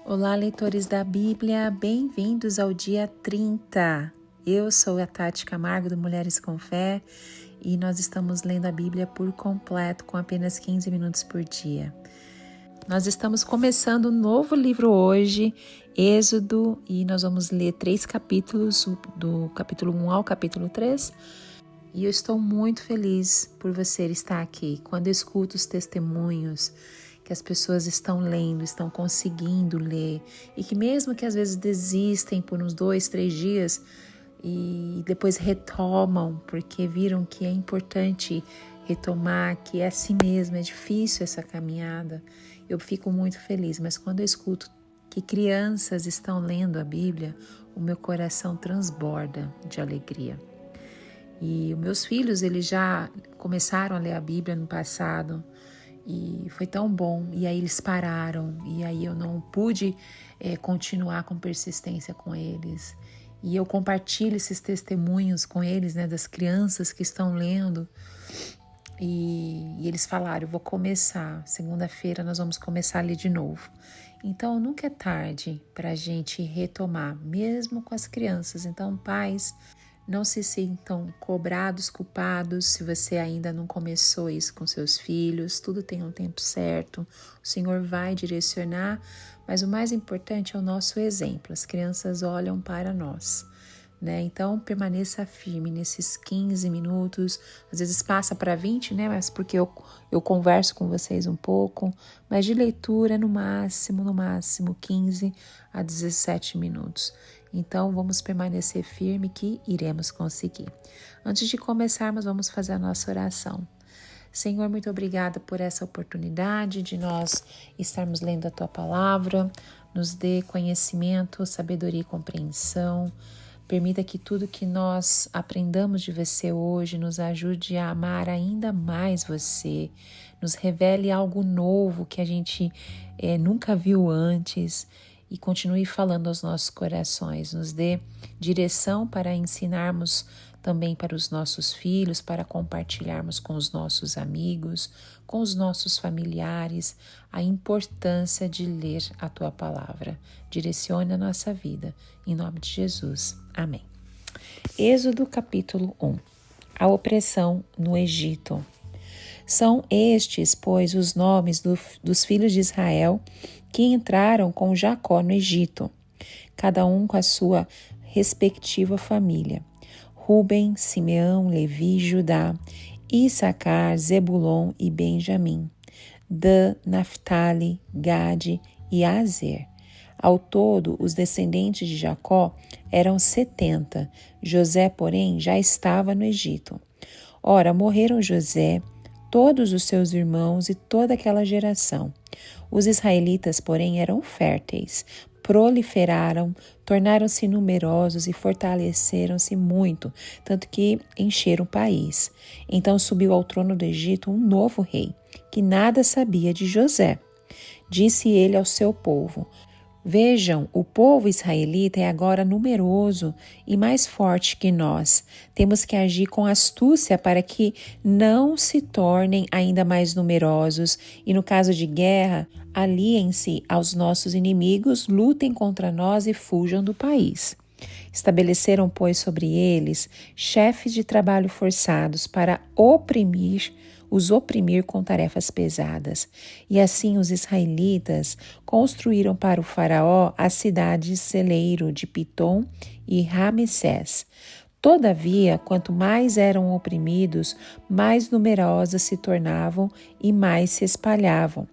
Olá, leitores da Bíblia, bem-vindos ao dia 30. Eu sou a Tati Camargo do Mulheres com Fé e nós estamos lendo a Bíblia por completo com apenas 15 minutos por dia. Nós estamos começando um novo livro hoje, Êxodo, e nós vamos ler 3 capítulos, do capítulo 1 ao capítulo 3. E eu estou muito feliz por você estar aqui. Quando eu escuto os testemunhos que as pessoas estão lendo, estão conseguindo ler, e que mesmo que às vezes desistem por uns 2, 3 dias e depois retomam, porque viram que é importante retomar, que é assim mesmo, é difícil essa caminhada, eu fico muito feliz. Mas quando eu escuto que crianças estão lendo a Bíblia, o meu coração transborda de alegria. E os meus filhos, eles já começaram a ler a Bíblia no passado e foi tão bom. E aí eles pararam e aí eu não pude continuar com persistência com eles. E eu compartilho esses testemunhos com eles, das crianças que estão lendo. E eles falaram, eu vou começar, segunda-feira nós vamos começar a ler de novo. Então nunca é tarde para a gente retomar, mesmo com as crianças. Então, pais, não se sintam cobrados, culpados se você ainda não começou isso com seus filhos. Tudo tem um tempo certo, o Senhor vai direcionar, mas o mais importante é o nosso exemplo. As crianças olham para nós, Então permaneça firme nesses 15 minutos, às vezes passa para 20, mas porque eu converso com vocês um pouco, mas de leitura no máximo 15 a 17 minutos. Então vamos permanecer firme que iremos conseguir. Antes de começarmos, vamos fazer a nossa oração. Senhor, muito obrigada por essa oportunidade de nós estarmos lendo a Tua Palavra. Nos dê conhecimento, sabedoria e compreensão. Permita que tudo que nós aprendamos de você hoje nos ajude a amar ainda mais você. Nos revele algo novo que a gente nunca viu antes. E continue falando aos nossos corações, nos dê direção para ensinarmos também para os nossos filhos, para compartilharmos com os nossos amigos, com os nossos familiares, a importância de ler a Tua Palavra. Direcione a nossa vida, em nome de Jesus. Amém. Êxodo capítulo 1. A opressão no Egito. São estes, pois, os nomes dos filhos de Israel que entraram com Jacó no Egito, cada um com a sua respectiva família. Ruben, Simeão, Levi, Judá, Issacar, Zebulon e Benjamim, Dan, Naftali, Gade e Azer. Ao todo, os descendentes de Jacó eram 70. José, porém, já estava no Egito. Ora, morreram José, todos os seus irmãos e toda aquela geração. Os israelitas, porém, eram férteis, proliferaram, tornaram-se numerosos e fortaleceram-se muito, tanto que encheram o país. Então subiu ao trono do Egito um novo rei, que nada sabia de José. Disse ele ao seu povo: Vejam, o povo israelita é agora numeroso e mais forte que nós. Temos que agir com astúcia para que não se tornem ainda mais numerosos e, no caso de guerra, aliem-se aos nossos inimigos, lutem contra nós e fujam do país. Estabeleceram, pois, sobre eles chefes de trabalho forçados para os oprimir com tarefas pesadas. E assim os israelitas construíram para o faraó as cidades celeiro de Pitom e Ramsés. Todavia, quanto mais eram oprimidos, mais numerosas se tornavam e mais se espalhavam.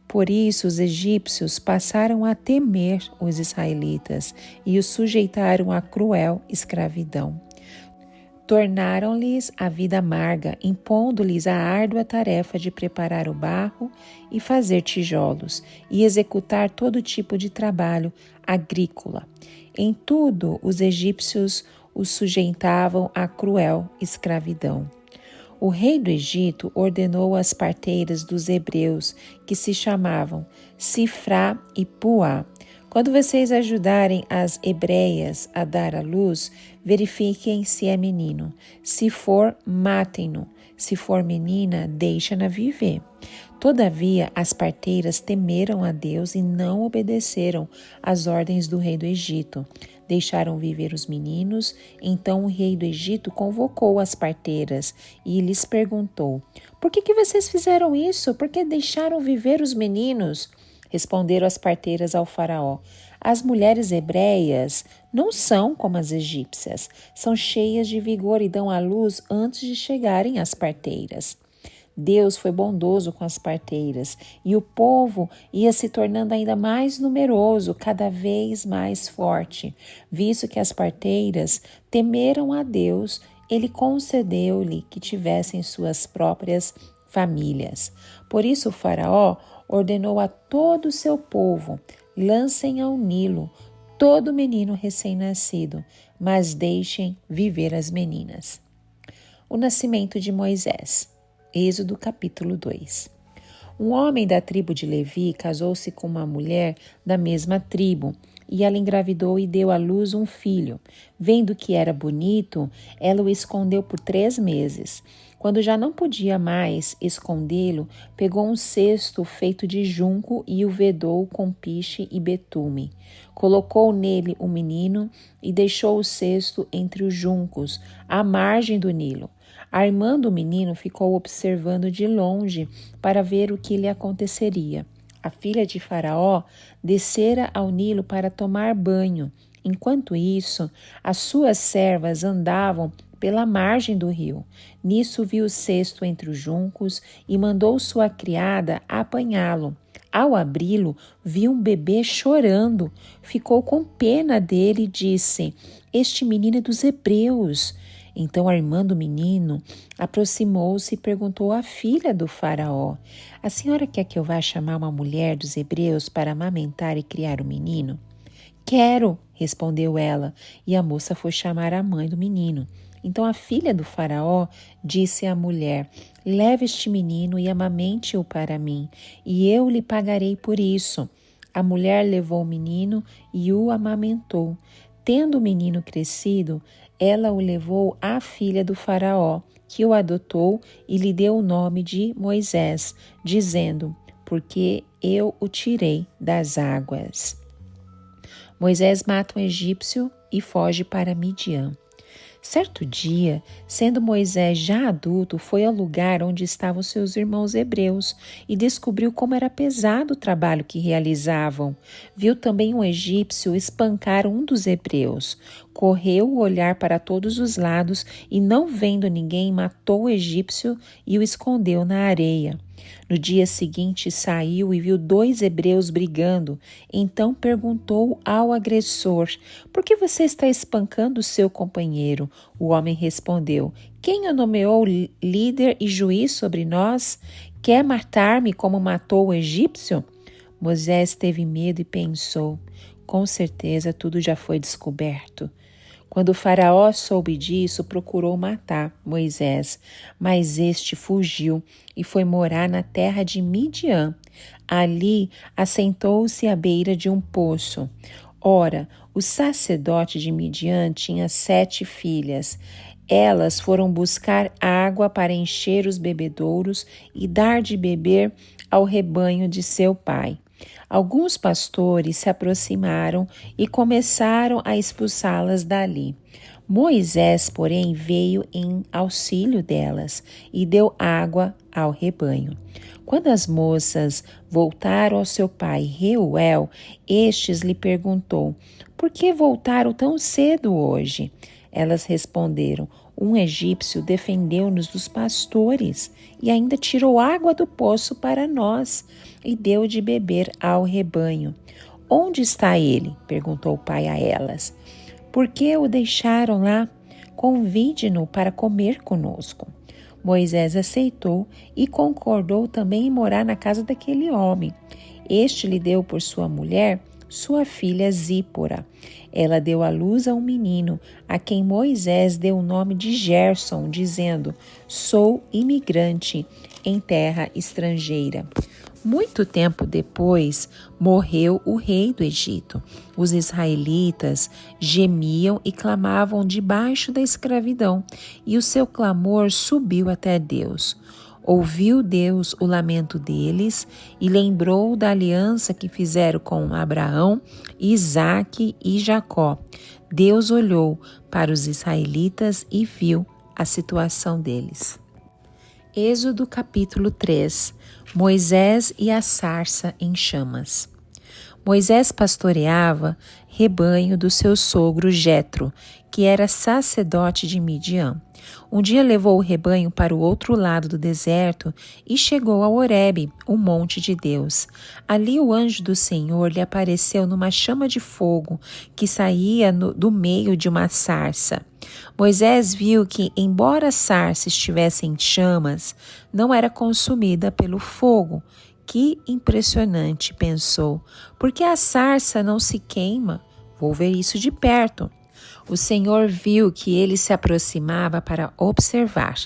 Por isso, os egípcios passaram a temer os israelitas e os sujeitaram a cruel escravidão. Tornaram-lhes a vida amarga, impondo-lhes a árdua tarefa de preparar o barro e fazer tijolos, e executar todo tipo de trabalho agrícola. Em tudo, os egípcios os sujeitavam à cruel escravidão. O rei do Egito ordenou às parteiras dos hebreus, que se chamavam Sifrá e Puá: quando vocês ajudarem as hebreias a dar à luz, verifiquem se é menino. Se for, matem-no. Se for menina, deixa-na viver. Todavia, as parteiras temeram a Deus e não obedeceram às ordens do rei do Egito. Deixaram viver os meninos. Então o rei do Egito convocou as parteiras e lhes perguntou: Por que vocês fizeram isso? Por que deixaram viver os meninos? Responderam as parteiras ao faraó: As mulheres hebreias não são como as egípcias, são cheias de vigor e dão à luz antes de chegarem às parteiras. Deus foi bondoso com as parteiras e o povo ia se tornando ainda mais numeroso, cada vez mais forte. Visto que as parteiras temeram a Deus, ele concedeu-lhe que tivessem suas próprias famílias. Por isso o faraó ordenou a todo o seu povo: lancem ao Nilo todo menino recém-nascido, mas deixem viver as meninas. O nascimento de Moisés. Êxodo capítulo 2. Um homem da tribo de Levi casou-se com uma mulher da mesma tribo, e ela engravidou e deu à luz um filho. Vendo que era bonito, ela o escondeu por 3 meses. Quando já não podia mais escondê-lo, pegou um cesto feito de junco e o vedou com piche e betume. Colocou nele o menino e deixou o cesto entre os juncos, à margem do Nilo. A irmã do menino ficou observando de longe para ver o que lhe aconteceria. A filha de Faraó descera ao Nilo para tomar banho. Enquanto isso, as suas servas andavam pela margem do rio. Nisso viu o cesto entre os juncos e mandou sua criada apanhá-lo. Ao abri-lo, viu um bebê chorando. Ficou com pena dele e disse: Este menino é dos hebreus. Então a irmã do menino aproximou-se e perguntou à filha do faraó: A senhora quer que eu vá chamar uma mulher dos hebreus para amamentar e criar o menino? Quero, respondeu ela, e a moça foi chamar a mãe do menino. Então a filha do faraó disse à mulher: Leve este menino e amamente-o para mim, e eu lhe pagarei por isso. A mulher levou o menino e o amamentou. Tendo o menino crescido, ela o levou à filha do faraó, que o adotou e lhe deu o nome de Moisés, dizendo: Porque eu o tirei das águas. Moisés mata um egípcio e foge para Midian. Certo dia, sendo Moisés já adulto, foi ao lugar onde estavam seus irmãos hebreus e descobriu como era pesado o trabalho que realizavam. Viu também um egípcio espancar um dos hebreus. Correu o olhar para todos os lados e, não vendo ninguém, matou o egípcio e o escondeu na areia. No dia seguinte saiu e viu 2 hebreus brigando. Então perguntou ao agressor: Por que você está espancando seu companheiro? O homem respondeu: Quem o nomeou líder e juiz sobre nós? Quer matar-me como matou o egípcio? Moisés teve medo e pensou: Com certeza tudo já foi descoberto. Quando o faraó soube disso, procurou matar Moisés, mas este fugiu e foi morar na terra de Midian. Ali assentou-se à beira de um poço. Ora, o sacerdote de Midian tinha 7 filhas. Elas foram buscar água para encher os bebedouros e dar de beber ao rebanho de seu pai. Alguns pastores se aproximaram e começaram a expulsá-las dali. Moisés, porém, veio em auxílio delas e deu água ao rebanho. Quando as moças voltaram ao seu pai Reuel, estes lhe perguntou: Por que voltaram tão cedo hoje? Elas responderam: Um egípcio defendeu-nos dos pastores e ainda tirou água do poço para nós e deu de beber ao rebanho. Onde está ele? Perguntou o pai a elas. Por que o deixaram lá? Convide-no para comer conosco. Moisés aceitou e concordou também em morar na casa daquele homem. Este lhe deu por sua mulher sua filha Zípora. Ela deu à luz a um menino, a quem Moisés deu o nome de Gerson, dizendo: Sou imigrante em terra estrangeira. Muito tempo depois, morreu o rei do Egito. Os israelitas gemiam e clamavam debaixo da escravidão, e o seu clamor subiu até Deus. Ouviu Deus o lamento deles e lembrou da aliança que fizeram com Abraão, Isaque e Jacó. Deus olhou para os israelitas e viu a situação deles. Êxodo capítulo 3. Moisés e a sarça em chamas. Moisés pastoreava rebanho do seu sogro Jetro, que era sacerdote de Midian. Um dia levou o rebanho para o outro lado do deserto e chegou a Horebe, o monte de Deus. Ali o anjo do Senhor lhe apareceu numa chama de fogo que saía do meio de uma sarça. Moisés viu que, embora a sarça estivesse em chamas, não era consumida pelo fogo. Que impressionante, pensou. Por que a sarça não se queima? Vou ver isso de perto. O Senhor viu que ele se aproximava para observar.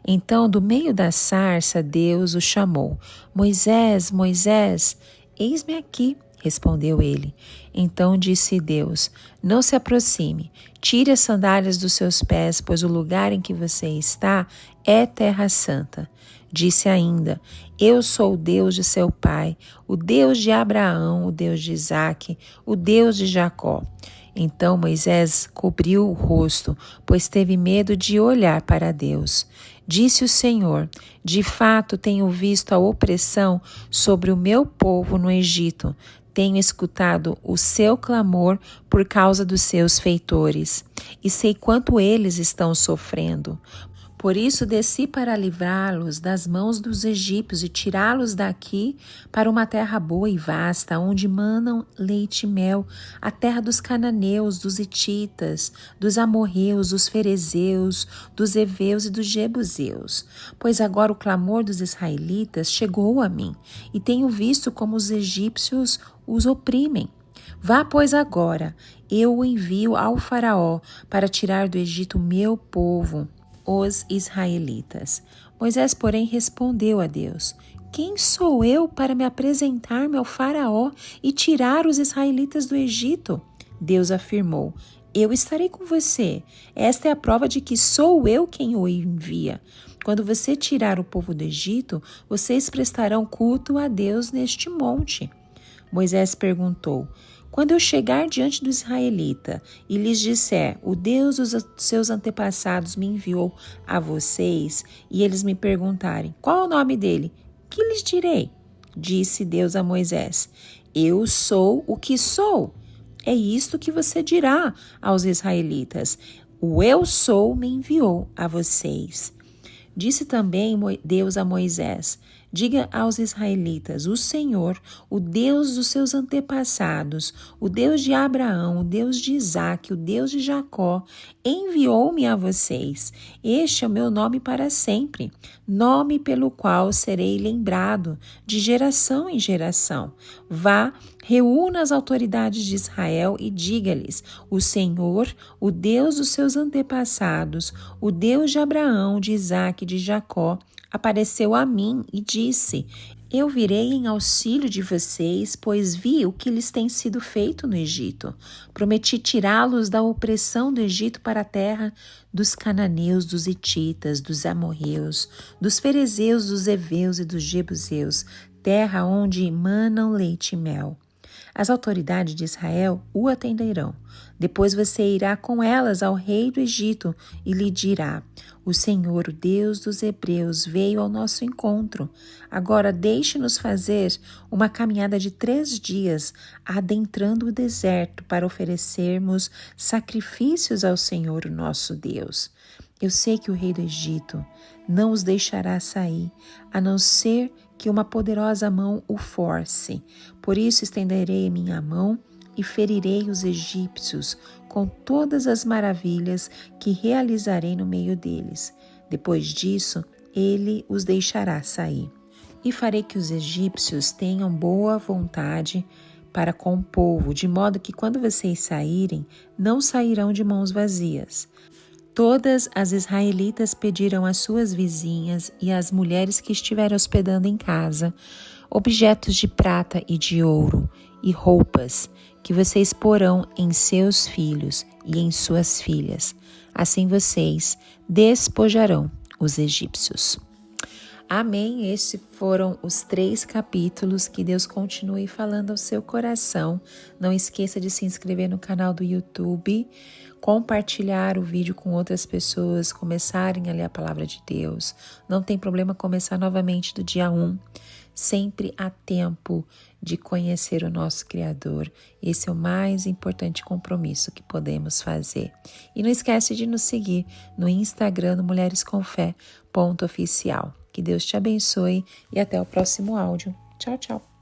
Então, do meio da sarça, Deus o chamou. Moisés, Moisés, eis-me aqui, respondeu ele. Então disse Deus, não se aproxime, tire as sandálias dos seus pés, pois o lugar em que você está é terra santa. Disse ainda, eu sou o Deus de seu pai, o Deus de Abraão, o Deus de Isaque, o Deus de Jacó. Então Moisés cobriu o rosto, pois teve medo de olhar para Deus. Disse o Senhor, de fato tenho visto a opressão sobre o meu povo no Egito. Tenho escutado o seu clamor por causa dos seus feitores, e sei quanto eles estão sofrendo. Por isso desci para livrá-los das mãos dos egípcios e tirá-los daqui para uma terra boa e vasta, onde manam leite e mel, a terra dos cananeus, dos hititas, dos amorreus, dos ferezeus, dos heveus e dos jebuseus. Pois agora o clamor dos israelitas chegou a mim, e tenho visto como os egípcios os oprimem. Vá, pois, agora, eu o envio ao faraó para tirar do Egito o meu povo, os israelitas. Moisés, porém, respondeu a Deus, quem sou eu para me apresentar-me ao faraó e tirar os israelitas do Egito? Deus afirmou, eu estarei com você. Esta é a prova de que sou eu quem o envia. Quando você tirar o povo do Egito, vocês prestarão culto a Deus neste monte. Moisés perguntou, quando eu chegar diante do israelita e lhes disser, o Deus dos seus antepassados me enviou a vocês, e eles me perguntarem, qual é o nome dele? Que lhes direi? Disse Deus a Moisés, eu sou o que sou. É isto que você dirá aos israelitas, o eu sou me enviou a vocês. Disse também Deus a Moisés, diga aos israelitas, o Senhor, o Deus dos seus antepassados, o Deus de Abraão, o Deus de Isaque, o Deus de Jacó, enviou-me a vocês. Este é o meu nome para sempre, nome pelo qual serei lembrado de geração em geração. Vá, reúna as autoridades de Israel e diga-lhes, o Senhor, o Deus dos seus antepassados, o Deus de Abraão, de Isaque e de Jacó, apareceu a mim e disse, eu virei em auxílio de vocês, pois vi o que lhes tem sido feito no Egito. Prometi tirá-los da opressão do Egito para a terra dos cananeus, dos hititas, dos amorreus, dos ferezeus, dos heveus e dos jebuseus, terra onde manam leite e mel. As autoridades de Israel o atenderão. Depois você irá com elas ao rei do Egito e lhe dirá, o Senhor, o Deus dos hebreus, veio ao nosso encontro. Agora deixe-nos fazer uma caminhada de 3 dias, adentrando o deserto para oferecermos sacrifícios ao Senhor, o nosso Deus. Eu sei que o rei do Egito não os deixará sair, a não ser que uma poderosa mão o force. Por isso estenderei minha mão e ferirei os egípcios com todas as maravilhas que realizarei no meio deles. Depois disso, ele os deixará sair. E farei que os egípcios tenham boa vontade para com o povo, de modo que quando vocês saírem, não sairão de mãos vazias. Todas as israelitas pediram às suas vizinhas e às mulheres que estiveram hospedando em casa objetos de prata e de ouro e roupas que vocês porão em seus filhos e em suas filhas. Assim vocês despojarão os egípcios. Amém. Estes foram os 3 capítulos. Que Deus continue falando ao seu coração. Não esqueça de se inscrever no canal do YouTube, compartilhar o vídeo com outras pessoas, começarem a ler a palavra de Deus. Não tem problema começar novamente do dia 1. Sempre há tempo de conhecer o nosso Criador. Esse é o mais importante compromisso que podemos fazer. E não esquece de nos seguir no Instagram, no mulherescomfé.oficial. Que Deus te abençoe e até o próximo áudio. Tchau, tchau.